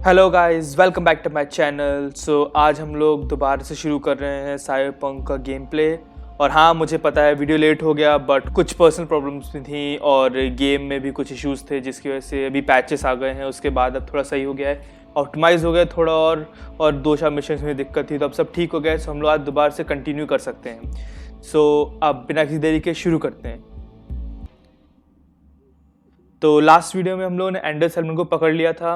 Hello guys, welcome back to my channel. आज हम लोग दोबारा से शुरू कर रहे हैं साइबरपंक का गेम प्ले। और हाँ, मुझे पता है वीडियो लेट हो गया, बट कुछ पर्सनल प्रॉब्लम्स भी थी और गेम में भी कुछ इश्यूज थे, जिसकी वजह से अभी पैचेस आ गए हैं। उसके बाद अब थोड़ा सही हो गया है, ऑप्टिमाइज हो गया थोड़ा। और दो चार मिशन में दिक्कत थी, तो अब सब ठीक हो गया है। हम लोग आज दोबारा से कंटिन्यू कर सकते हैं। अब बिना किसी देरी के शुरू करते हैं। तो लास्ट वीडियो में हम लोगों ने एंडर सैलमन को पकड़ लिया था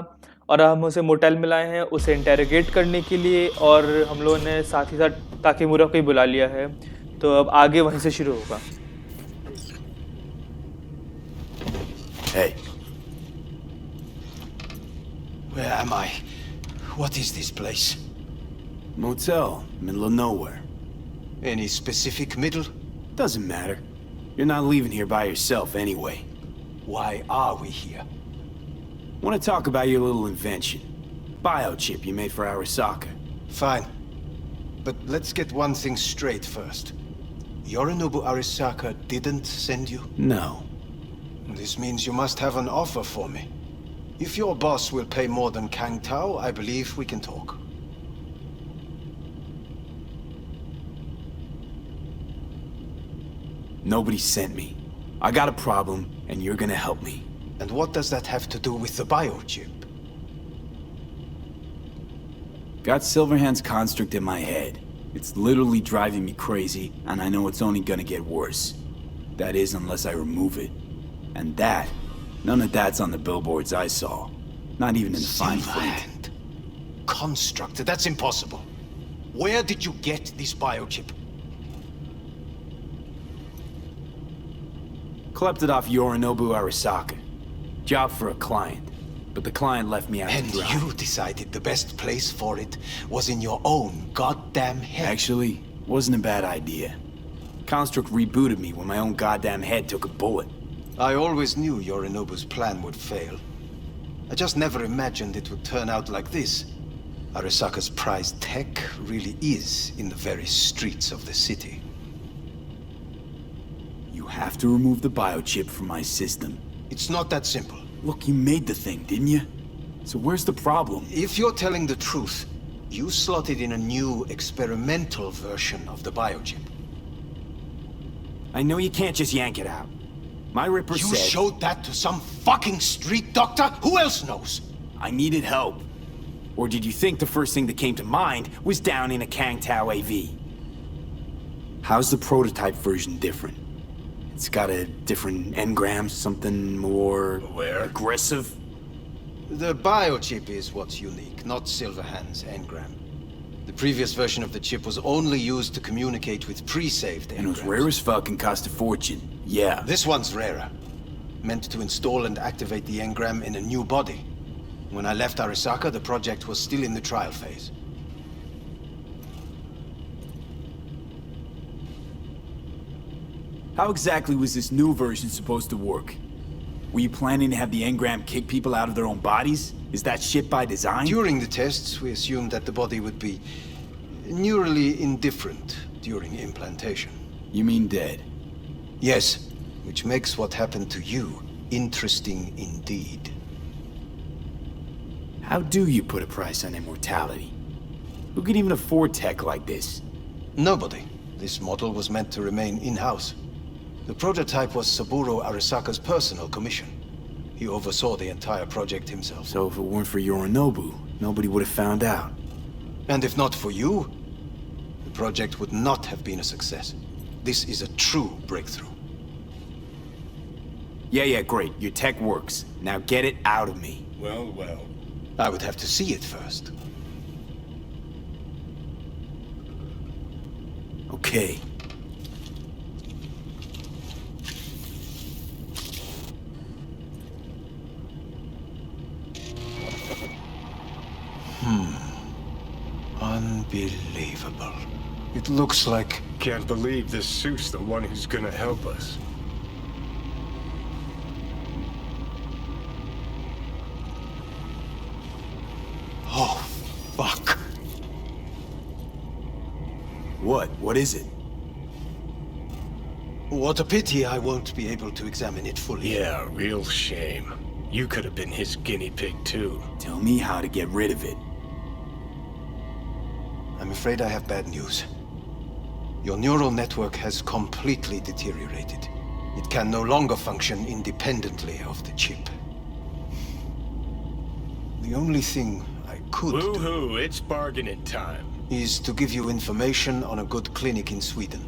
और हम उसे मोटेल में लाए हैं उसे इंटेरोगेट करने के लिए, और हम लोगों ने साथ ही साथ ताकेमुरा को ही बुला लिया है। तो अब आगे वहीं से शुरू होगा। Hey. Where am I? What is this place? Motel, middle of nowhere. Any specific middle? Doesn't matter. You're not leaving here by yourself anyway. Why are we here? Want to talk about your little invention. Biochip you made for Arasaka. Fine. But let's get one thing straight first. Yorinobu Arasaka didn't send you? No. This means you must have an offer for me. If your boss will pay more than Kang Tao, I believe we can talk. Nobody sent me. I got a problem, and you're gonna help me. And what does that have to do with the biochip? Got Silverhand's construct in my head. It's literally driving me crazy, and I know it's only gonna get worse. That is, unless I remove it. And that, none of that's on the billboards I saw. Not even in the fine print. Construct? That's impossible. Where did you get this biochip? Klept it off Yorinobu Arasaka. Job for a client. But the client left me out to dry. And you decided the best place for it was in your own goddamn head. Actually, wasn't a bad idea. Construct rebooted me when my own goddamn head took a bullet. I always knew Yorinobu's plan would fail. I just never imagined it would turn out like this. Arasaka's prized tech really is in the very streets of the city. You have to remove the biochip from my system. It's not that simple. Look, you made the thing, didn't you? So where's the problem? If you're telling the truth, you slotted in a new experimental version of the biochip. I know you can't just yank it out. My Ripper said... You showed that to some fucking street doctor? Who else knows? I needed help. Or did you think the first thing that came to mind was down in a Kang Tao AV? How's the prototype version different? It's got a different engram, something more... aggressive? The biochip is what's unique, not Silverhand's engram. The previous version of the chip was only used to communicate with pre-saved engrams. And it was rare as fuck and cost a fortune. Yeah. This one's rarer. Meant to install and activate the engram in a new body. When I left Arasaka, the project was still in the trial phase. How exactly was this new version supposed to work? Were you planning to have the engram kick people out of their own bodies? Is that shit by design? During the tests, we assumed that the body would be neurally indifferent during implantation. You mean dead? Yes, which makes what happened to you interesting indeed. How do you put a price on immortality? Who could even afford tech like this? Nobody. This model was meant to remain in-house. The prototype was Saburo Arasaka's personal commission. He oversaw the entire project himself. So if it weren't for Yorinobu, nobody would have found out. And if not for you, the project would not have been a success. This is a true breakthrough. Yeah, great. Your tech works. Now get it out of me. Well. I would have to see it first. Okay. Unbelievable. It looks like... Can't believe this suit's the one who's gonna help us. Oh, fuck. What is it? What a pity I won't be able to examine it fully. Yeah, real shame. You could have been his guinea pig too. Tell me how to get rid of it. I'm afraid I have bad news. Your neural network has completely deteriorated. It can no longer function independently of the chip. The only thing I could do Woo-hoo, it's bargaining time. is to give you information on a good clinic in Sweden.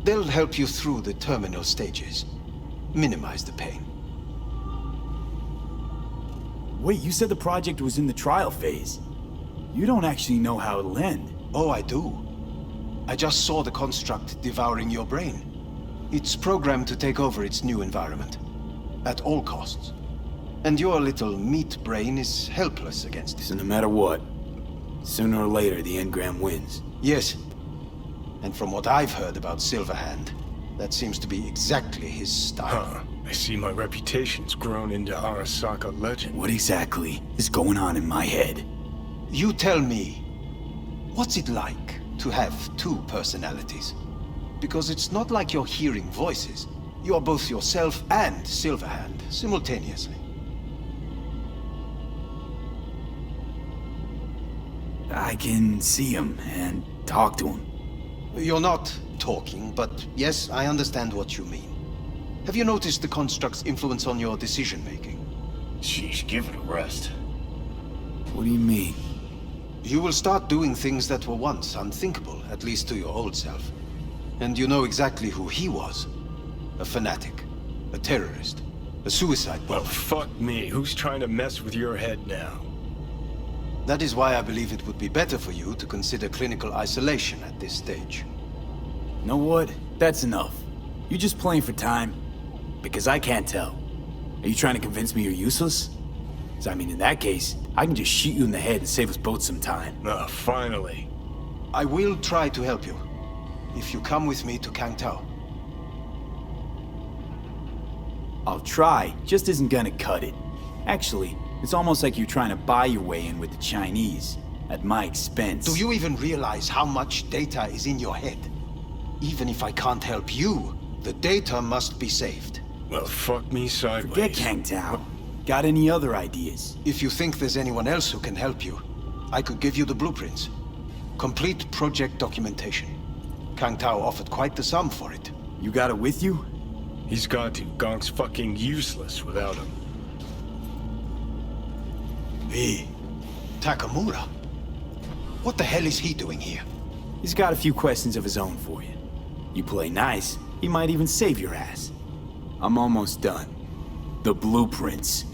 They'll help you through the terminal stages. Minimize the pain. Wait, you said the project was in the trial phase. You don't actually know how it'll end. Oh, I do. I just saw the construct devouring your brain. It's programmed to take over its new environment. At all costs. And your little meat brain is helpless against it. So no matter what, sooner or later the engram wins. Yes. And from what I've heard about Silverhand, that seems to be exactly his style. Huh. I see my reputation's grown into Arasaka legend. What exactly is going on in my head? You tell me, what's it like to have two personalities? Because it's not like you're hearing voices. You are both yourself and Silverhand simultaneously. I can see him and talk to him. You're not talking, but yes, I understand what you mean. Have you noticed the construct's influence on your decision-making? Sheesh, give it a rest. What do you mean? You will start doing things that were once unthinkable, at least to your old self. And you know exactly who he was. A fanatic, a terrorist, a suicide Well, bomber. fuck me. Who's trying to mess with your head now? That is why I believe it would be better for you to consider clinical isolation at this stage. Know what? That's enough. You just playing for time? Because I can't tell. Are you trying to convince me you're useless? 'Cause I mean, in that case, I can just shoot you in the head and save us both some time. Ah, finally. I will try to help you, if you come with me to Kangtao. I'll try, just isn't gonna cut it. Actually, it's almost like you're trying to buy your way in with the Chinese, at my expense. Do you even realize how much data is in your head? Even if I can't help you, the data must be saved. Well, fuck me sideways. Forget Kangtao. Got any other ideas? If you think there's anyone else who can help you, I could give you the blueprints. Complete project documentation. Kangtao offered quite the sum for it. You got it with you? He's got to. Gonk's fucking useless without him. V. Takemura? What the hell is he doing here? He's got a few questions of his own for you. You play nice, he might even save your ass. I'm almost done. The blueprints.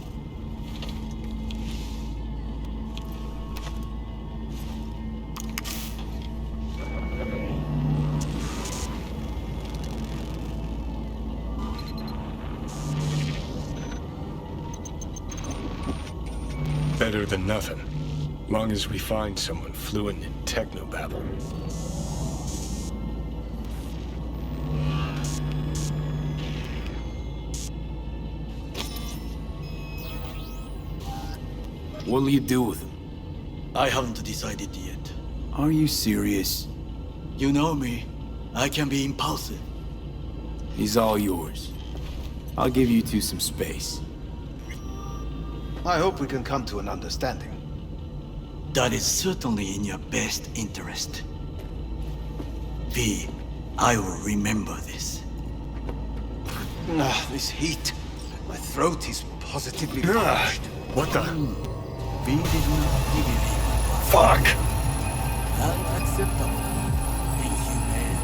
Better than nothing. Long as we find someone fluent in technobabble. What'll you do with him? I haven't decided yet. Are you serious? You know me. I can be impulsive. He's all yours. I'll give you two some space. I hope we can come to an understanding. That is certainly in your best interest. V, I will remember this. This heat. My throat is positively Ah, parched. what the? V did not give you Fuck! unacceptable. Inhumane.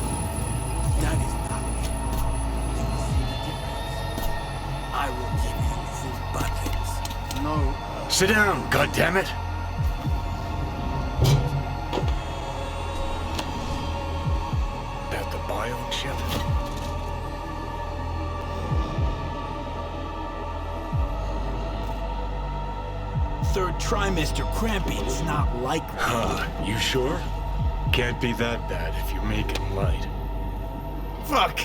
That is not me. You see the difference? I will give you full buckets. No. Sit down, goddammit! About the biochip? Third trimester cramping is not likely. You sure? Can't be that bad if you're making light. Fuck!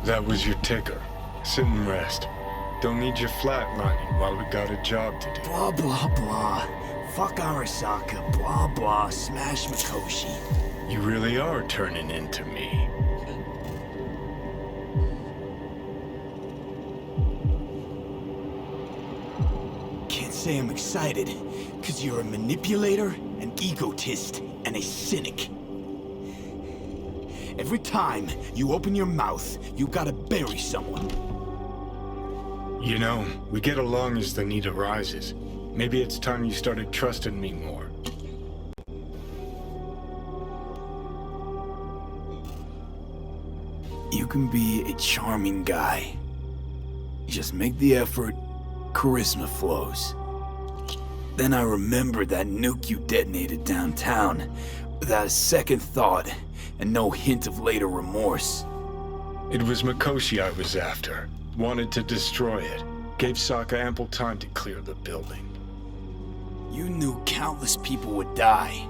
That was your ticker. Sit and rest. Don't need you flatlining while we got a job to do. Blah, blah, blah. Fuck Arasaka. Blah, blah. Smash Mikoshi. You really are turning into me. say I'm excited, because you're a manipulator, an egotist, and a cynic. Every time you open your mouth, you gotta bury someone. You know, we get along as the need arises. Maybe it's time you started trusting me more. You can be a charming guy. Just make the effort, charisma flows. Then I remembered that nuke you detonated downtown, without a second thought, and no hint of later remorse. It was Mikoshi I was after. Wanted to destroy it. Gave Sokka ample time to clear the building. You knew countless people would die.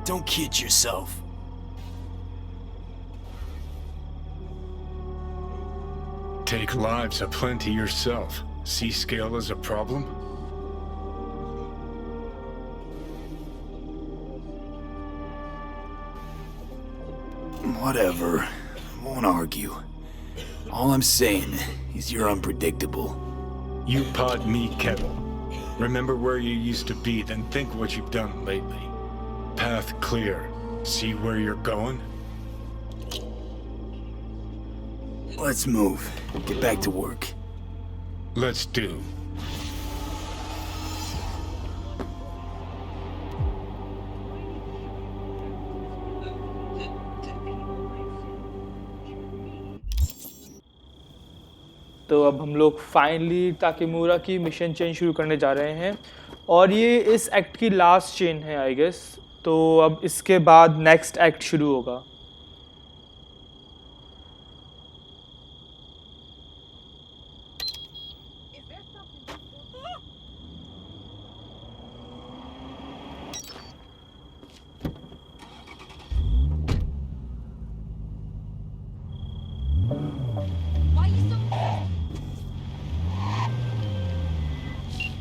Don't kid yourself. Take lives aplenty yourself. See scale as a problem? Whatever. Won't argue. All I'm saying is you're unpredictable. You pod me kettle. Remember where you used to be, then think what you've done lately. Path clear. See where you're going? Let's move. Get back to work. Let's do. तो अब हम लोग finally ताकेमुरा की mission chain शुरू करने जा रहे हैं और ये इस एक्ट की लास्ट चेन है आई गेस। तो अब इसके बाद नेक्स्ट एक्ट शुरू होगा।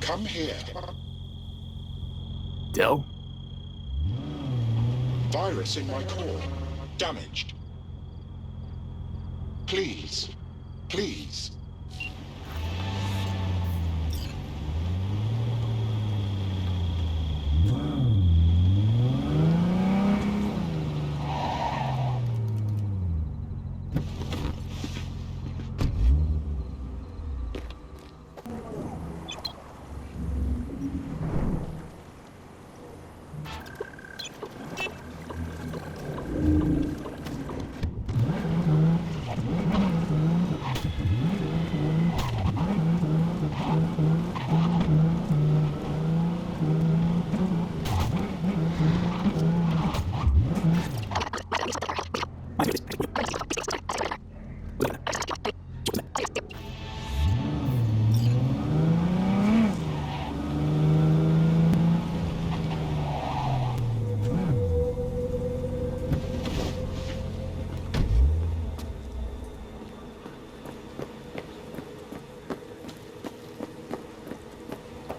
Come here. Del? Virus in my core. Damaged. Please. Please.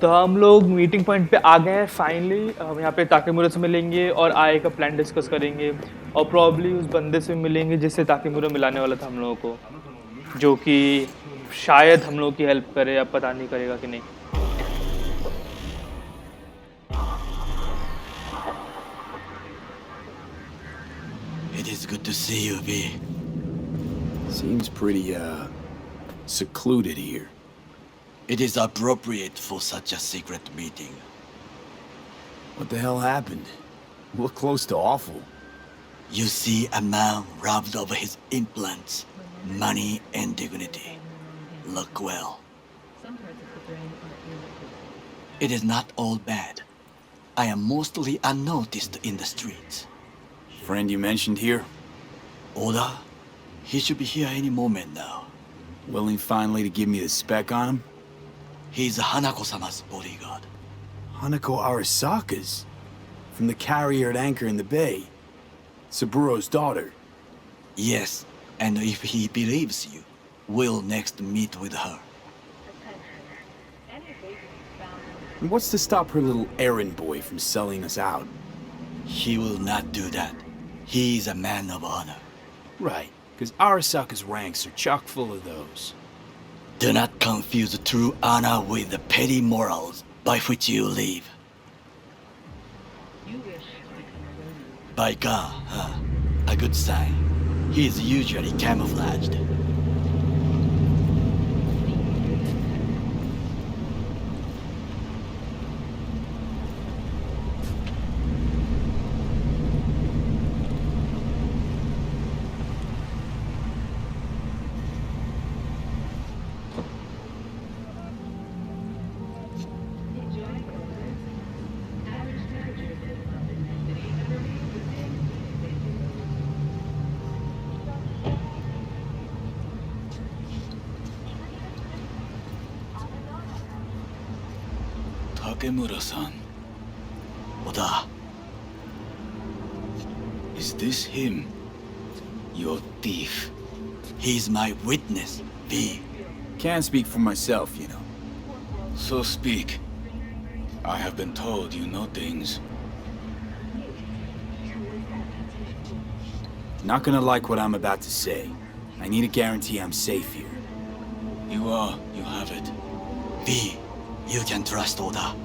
तो हम लोग मीटिंग पॉइंट पे आ गए हैं फाइनली। हम यहाँ पे ताकेमुरा से मिलेंगे और आए का प्लान डिस्कस करेंगे और प्रॉब्ली उस बंदे से मिलेंगे जिससे ताकेमुरा मिलाने वाला था हम लोगों को, जो कि शायद हम लोग की हेल्प करे या पता नहीं करेगा कि नहीं। It is good to see you, V. Seems pretty, secluded here. It is appropriate for such a secret meeting. What the hell happened? Look close to awful. You see a man robbed of his implants, money and dignity. Look well. It is not all bad. I am mostly unnoticed in the streets. Friend you mentioned here? Oda? He should be here any moment now. Willing finally to give me the spec on him? He's Hanako-sama's bodyguard. Hanako Arasaka's? From the carrier at anchor in the bay. Saburo's daughter. Yes, and if he believes you, we'll next meet with her. And what's to stop her little errand boy from selling us out? He will not do that. He is a man of honor. Right, because Arasaka's ranks are chock full of those. Do not confuse true honor with the petty morals by which you live. By God, a good sign. He is usually camouflaged. Takemura-san. Oda, Is this him? Your thief? he's my witness, V. Can't speak for myself, you know. So speak. I have been told you know things. Not gonna like what I'm about to say. I need a guarantee I'm safe here. You are. You have it. V, you can trust Oda.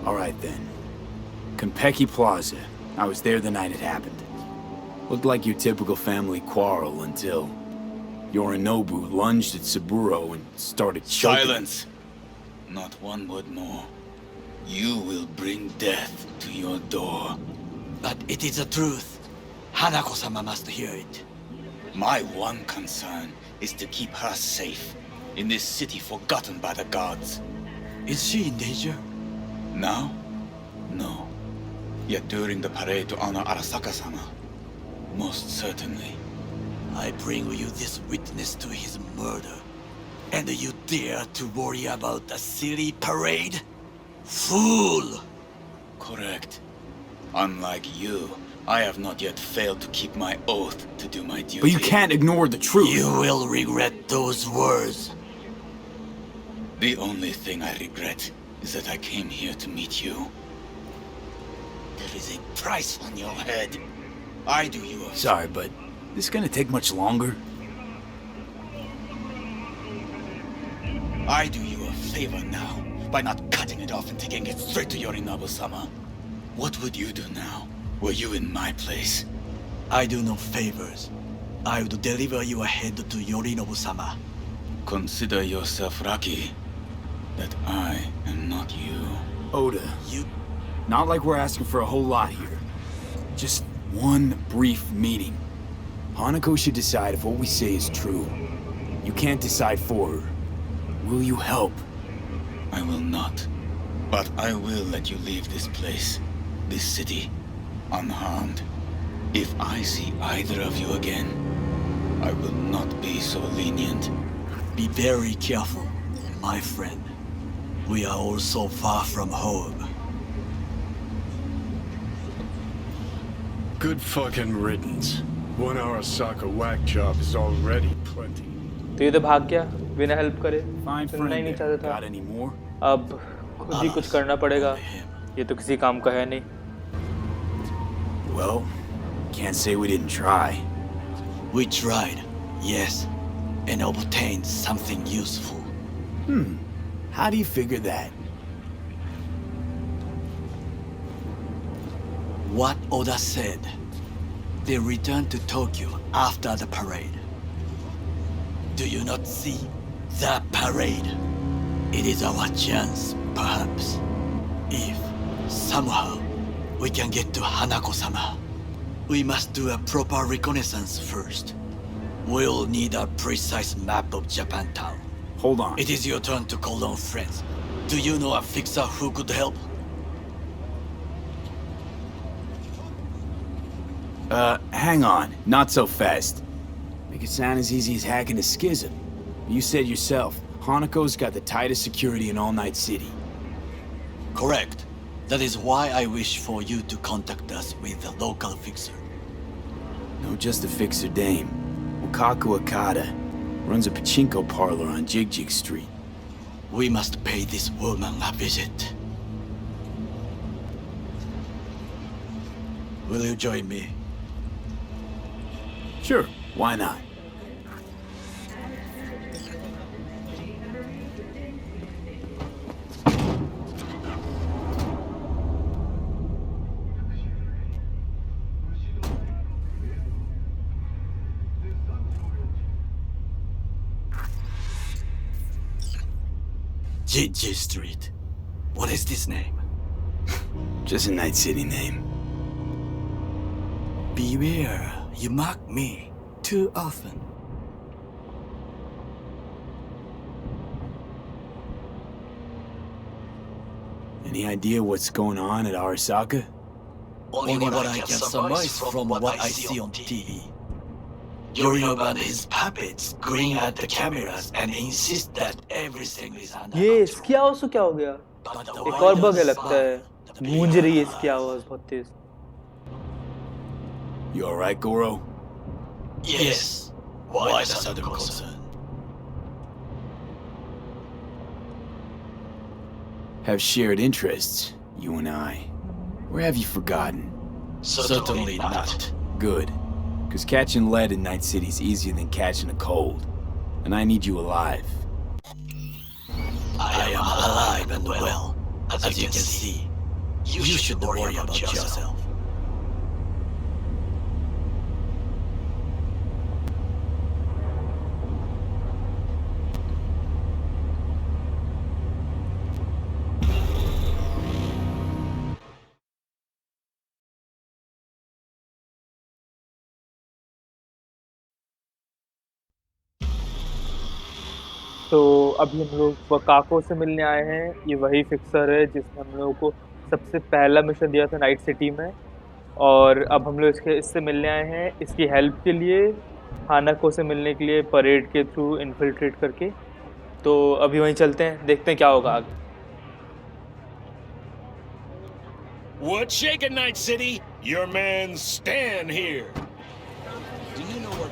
Alright then. Konpeki Plaza. I was there the night it happened. Looked like your typical family quarrel until Yorinobu lunged at Saburo and started choking. Silence! Not one word more. You will bring death to your door. But it is the truth. Hanako-sama must hear it. My one concern is to keep her safe in this city forgotten by the gods. Is she in danger? Now? No. Yet during the parade to honor Arasaka-sama, most certainly. I bring you this witness to his murder. And you dare to worry about a silly parade? Fool! Correct. Unlike you, I have not yet failed to keep my oath to do my duty. But you can't ignore the truth. You will regret those words. The only thing I regret is that I came here to meet you. There is a price on your head. I do you a... Sorry, but this gonna take much longer? I do you a favor now by not cutting it off and taking it straight to Yorinobu-sama. What would you do now, were you in my place? I do no favors. I would deliver your head to Yorinobu-sama. Consider yourself lucky that I am not you. Oda, You... not like we're asking for a whole lot here. Just one brief meeting. Hanako should decide if what we say is true. You can't decide for her. Will you help? I will not. But I will let you leave this place, this city, unharmed. If I see either of you again, I will not be so lenient. Be very careful, my friend. We are all so far from home. Good fucking riddance. 1 Arasaka whack job is already plenty. तो ये तो भाग गया बिना help करे। Fine सुनना ही friend नहीं there. चाहता था। Got any more? अब खुद ही कुछ करना पड़ेगा। ये तो किसी काम का है नहीं। Well, can't say we didn't try. We tried, yes, and obtained something useful. How do you figure that? What Oda said. They returned to Tokyo after the parade. Do you not see the parade? It is our chance, perhaps. If, somehow, we can get to Hanako-sama, we must do a proper reconnaissance first. We'll need a precise map of Japantown. Hold on. It is your turn to call on friends. Do you know a fixer who could help? Hang on. Not so fast. Make it sound as easy as hacking a schism. You said yourself, Hanako's got the tightest security in All Night City. Correct. That is why I wish for you to contact us with the local fixer. No, just a fixer dame. Wakaku Akata. Runs a pachinko parlor on Jig Street. We must pay this woman a visit. Will you join me? Sure, why not? G Street. What is this name? Just a Night City name. Beware, you mock me too often. Any idea what's going on at Arasaka? Only what I can surmise from what I see on TV. Yorinobu his puppets grin at the cameras and insist that everything is under ये control. इसकी आवाज तो क्या हो गया? But the एक और wider bug है लगता है, span, the गूंज रही है bigger इसकी आवाज बहुत तेज. You alright, Goro? Yes. Why is that concern? Have shared interests, you and I. Or have you forgotten? Certainly not. Good. Because catching lead in Night City is easier than catching a cold. And I need you alive. I am alive and well. As you can see, you should worry about yourself. तो अभी हम लोग वकाको से मिलने आए हैं. ये वही फिक्सर है जिसने हम लोगों को सबसे पहला मिशन दिया था नाइट सिटी में, और अब हम लोग इससे मिलने आए हैं इसकी हेल्प के लिए, हानाको से मिलने के लिए परेड के थ्रू इन्फिल्ट्रेट करके. तो अभी वहीं चलते हैं, देखते हैं क्या होगा आगे. What's shaking, Night City? Your man Stan here. Do you know what...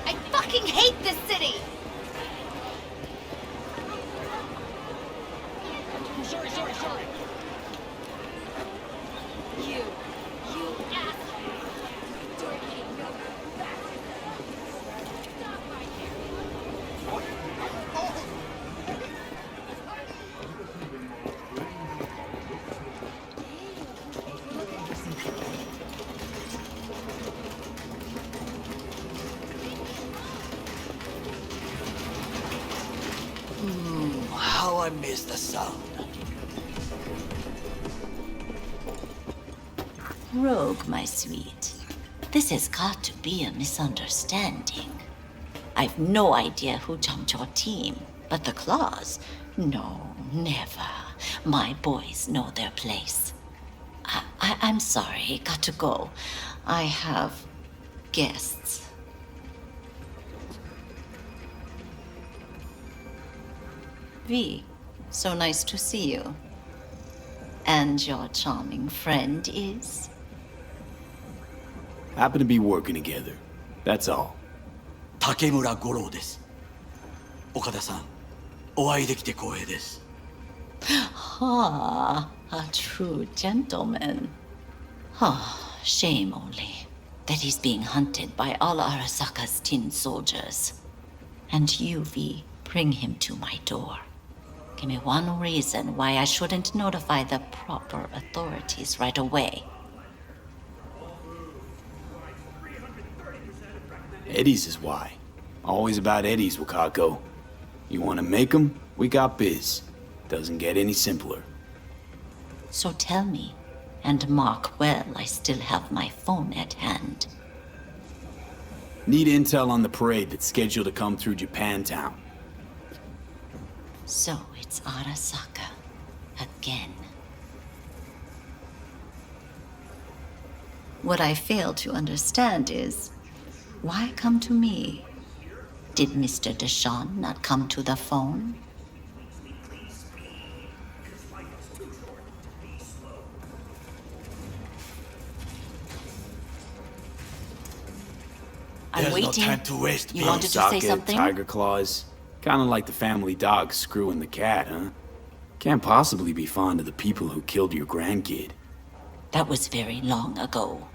I fucking hate this city! Sorry. You asshole! Dorky, no, stop right there! How I miss the sound. Rogue, my sweet. This has got to be a misunderstanding. I've no idea who jumped your team, but the claws? No, never. My boys know their place. I'm sorry, got to go. I have guests. V, so nice to see you. And your charming friend is? Happen to be working together. That's all. Takemura Goro です。岡田さん、お会いできて光栄です。Ah, a true gentleman. Ah, shame only that he's being hunted by all Arasaka's tin soldiers. And you, V, bring him to my door. Give me one reason why I shouldn't notify the proper authorities right away. Eddie's is why. Always about Eddie's, Wakako. You want to make 'em? We got biz. Doesn't get any simpler. So tell me, and mark well I still have my phone at hand. Need intel on the parade that's scheduled to come through Japantown. So it's Arasaka. Again. What I fail to understand is, why come to me? Did Mr. Deshawn not come to the phone? I'm There's waiting. no time to waste. You wanted to say Socket, something? Tiger claws. Kinda like the family dog screwing the cat, huh? Can't possibly be fond of the people who killed your grandkid. That was very long ago.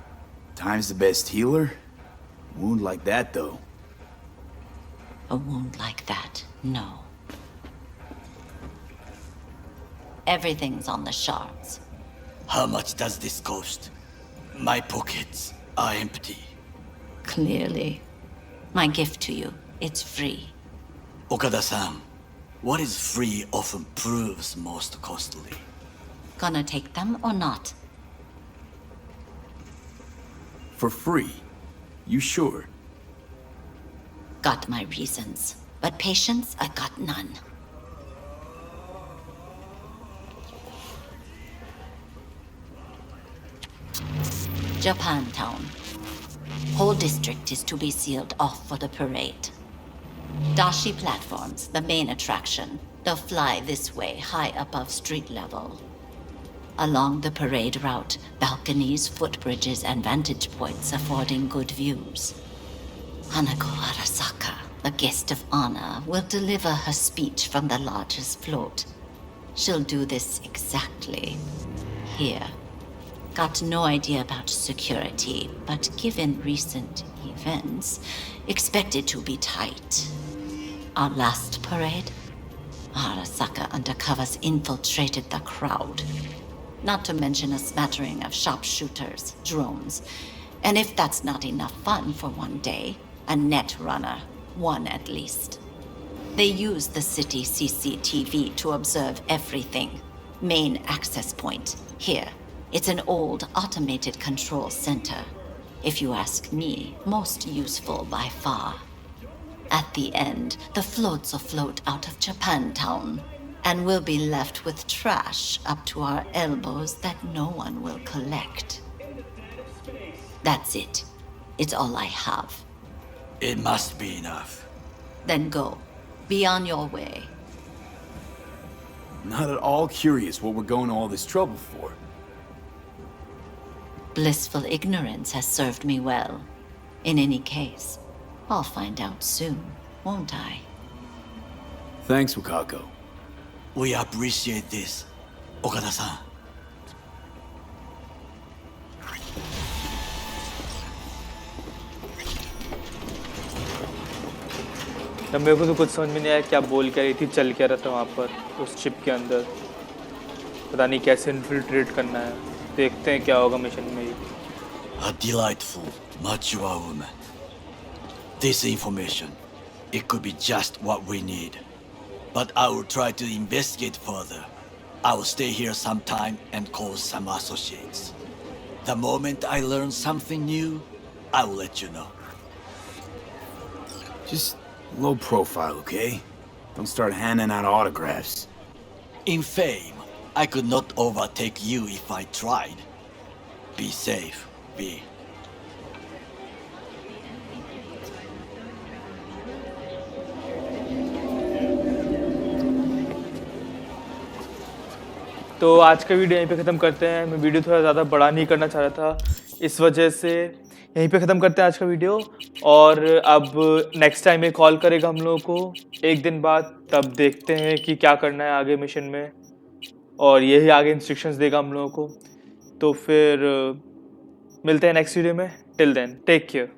Time's the best healer? Wound like that, though. A wound like that, no. Everything's on the shards. How much does this cost? My pockets are empty. Clearly. My gift to you, it's free. Okada-san, what is free often proves most costly. Gonna take them or not? For free? You sure? Got my reasons, but patience I got none. Japantown. Whole district is to be sealed off for the parade. Dashi platforms, the main attraction. They'll fly this way, high above street level. Along the parade route, balconies, footbridges, and vantage points affording good views. Hanako Arasaka, the guest of honor, will deliver her speech from the lodge's float. She'll do this exactly here. Got no idea about security, but given recent events, expected to be tight. Our last parade, Arasaka undercovers infiltrated the crowd. Not to mention a smattering of sharpshooters, drones, and if that's not enough fun for one day, a net runner, one at least. They use the city CCTV to observe everything. Main access point, here. It's an old automated control center. If you ask me, most useful by far. At the end, the floats will float out of Japantown, and we'll be left with trash up to our elbows that no one will collect. That's it. It's all I have. It must be enough. Then go. Be on your way. Not at all curious what we're going to all this trouble for. Blissful ignorance has served me well. In any case, I'll find out soon, won't I? Thanks, Wakako. We appreciate this, Okada-san. तब मेरे को तो कुछ समझ में नहीं आया क्या बोल क्या रही थी, चल क्या रहा था वहाँ पर उस चिप के अंदर. पता नहीं कैसे इन्फिल्ट्रेट करना है. देखते हैं क्या होगा मिशन में. A delightful, mature woman. This information, it could be just what we need. But I will try to investigate further. I will stay here some time and call some associates. The moment I learn something new, I will let you know. Just low profile, okay? Don't start handing out autographs. In fame, I could not overtake you if I tried. Be safe, B. तो आज का video यहीं पे ख़त्म करते हैं. मैं video थोड़ा ज़्यादा बड़ा नहीं करना चाह रहा था, इस वजह से यहीं पे ख़त्म करते हैं आज का वीडियो. और अब नेक्स्ट टाइम ये कॉल करेगा हम लोगों को एक दिन बाद, तब देखते हैं कि क्या करना है आगे मिशन में, और यही आगे इंस्ट्रक्शंस देगा हम लोगों को. तो फिर मिलते हैं नेक्स्ट वीडियो में. Till then take care.